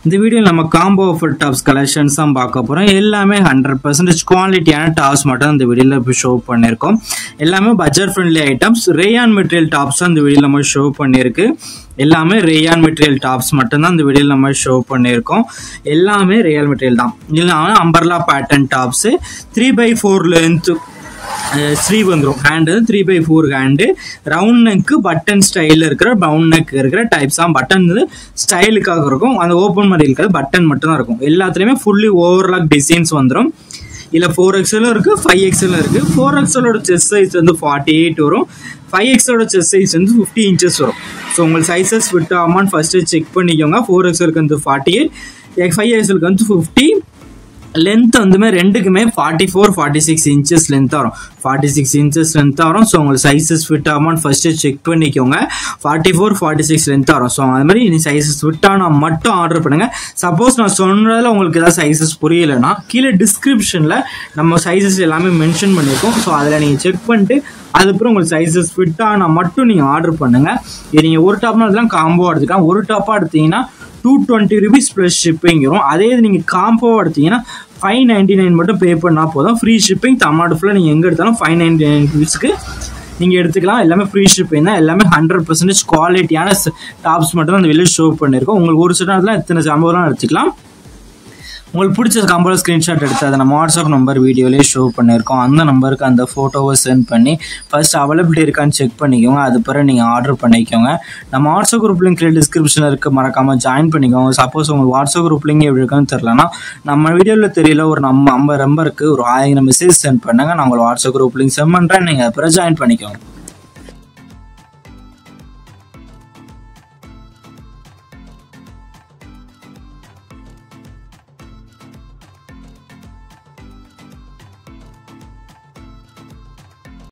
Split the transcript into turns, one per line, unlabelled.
இந்த வீடியோல நம்ம காம்போ ஆஃபர் டாப்ஸ் கலெக்ஷன்ஸ் தான் பார்க்க போறோம். எல்லாமே 100% குவாலிட்டியான டாப்ஸ் மட்டும் இந்த வீடியோல இப்போ ஷோ பண்ணியிருக்கோம். எல்லாமே budget friendly items. Rayon material tops தான் இந்த வீடியோல நம்ம ஷோ பண்ணியிருக்கு. எல்லாமே ரேயான் மெட்டீரியல் டாப்ஸ் மட்டும் தான் இந்த வீடியோல நம்ம ஷோ பண்ணியிருக்கோம். எல்லாமே ரேயான் மெட்டீரியல் தான். இல்லைனா umbrella pattern tops 3/4 length sleeve வந்துடும். Hand 3/4 hand, round neck button ஸ்டைலில் இருக்கிற ரவுண்ட் நெக் இருக்கிற டைப்ஸ் தான். பட்டன் வந்து ஸ்டைலுக்காக இருக்கும். அந்த ஓப்பன் மாதிரி இருக்கிறது பட்டன் மட்டும் தான் இருக்கும். எல்லாத்துலேயுமே ஃபுல்லி ஓவர்லாக் டிசைன்ஸ் வந்துடும். இதில் 4XL இருக்குது, 5XL இருக்குது. 4XLோட செஸ்ட் சைஸ் வந்து 48 வரும். 5XLோட செஸ்ட் சைஸ் வந்து 50 inches வரும். ஸோ உங்களுக்கு சைஸஸ் ஃபிட் ஆமான்னு ஃபஸ்ட்டு செக் பண்ணிக்கோங்க. 4XLக்கு வந்து 48, 5XLக்கு வந்து 50. லென்த் வந்துமே ரெண்டுக்குமே 44-46 inches லென்த்தாக வரும். 46 inches லென்த்தாக வரும். ஸோ உங்களுக்கு சைஸஸ் ஃபிட் ஆகுமான்னு ஃபர்ஸ்ட்டு செக் பண்ணிக்கோங்க. 44-46 லென்த்தாக வரும். ஸோ அது மாதிரி நீ சைஸஸ் ஃபிட் ஆனால் மட்டும் ஆர்டர் பண்ணுங்கள். சப்போஸ் நான் சொன்னதில் உங்களுக்கு ஏதாவது சைஸஸ் புரியலைன்னா கீழே டிஸ்கிரிப்ஷனில் நம்ம சைஸஸ் எல்லாமே மென்ஷன் பண்ணியிருக்கோம். ஸோ அதில் நீங்கள் செக் பண்ணிட்டு அதுக்கப்புறம் உங்களுக்கு சைஸஸ் ஃபிட் ஆனால் மட்டும் நீங்கள் ஆர்டர் பண்ணுங்கள். இது நீங்கள் ஒரு டாப்னா அதெல்லாம் காம்போ எடுத்துக்கலாம். ஒரு டாப்பாக எடுத்தீங்கன்னா 220 rupees ப்ளஸ் ஷிப்பிங் வரும். அதே இது நீங்கள் காம்போவாக எடுத்தீங்கன்னா 599 மட்டும் பே பண்ணால் போதும். ஃப்ரீ ஷிப்பிங் தமிழ்நாடு ஃபுல்லாக நீங்கள் எங்கே எடுத்தாலும் 599 rupeesக்கு நீங்கள் எடுத்துக்கலாம். எல்லாமே ஃப்ரீ ஷிப்பிங் தான். எல்லாமே 100% குவாலிட்டியான டாப்ஸ் மட்டும் தான் அந்த வெளியே ஷோ பண்ணியிருக்கோம். உங்களுக்கு ஒரு சில இத்தனை சம்பவம்லாம் எடுத்துக்கலாம். உங்களுக்கு பிடிச்ச காம்போல ஸ்க்ரீன்ஷாட் எடுத்து அதை நம்ம வாட்ஸ்அப் நம்பர் வீடியோலேயே ஷோ பண்ணியிருக்கோம். அந்த நம்பருக்கு அந்த ஃபோட்டோவை சென்ட் பண்ணி ஃபர்ஸ்ட் அவைலபிலிட்டி இருக்கான்னு செக் பண்ணிக்கோங்க. அது பிறகு நீங்கள் ஆர்டர் பண்ணிக்கோங்க. நம்ம வாட்ஸ்அப் குரூப் லிங்க் டிஸ்கிரிப்ஷனில் இருக்க மறக்காமல் ஜாயின் பண்ணிக்கோங்க. சப்போஸ் உங்களுக்கு வாட்ஸ்அப் குரூப் லிங்க் எப்படி இருக்குன்னு தெரியலனா நம்ம வீடியோவில் தெரியல ஒரு நம்ம நம்பருக்கு ஒரு 1000 மெசேஜ் சென்ட் பண்ணுங்கள். நான் உங்களுக்கு வாட்ஸ்அப் குரூப் லிங்க் சென்ட் பண்ணுறேன். நீங்கள் அப்புறம் ஜாயின் பண்ணிக்கோங்க.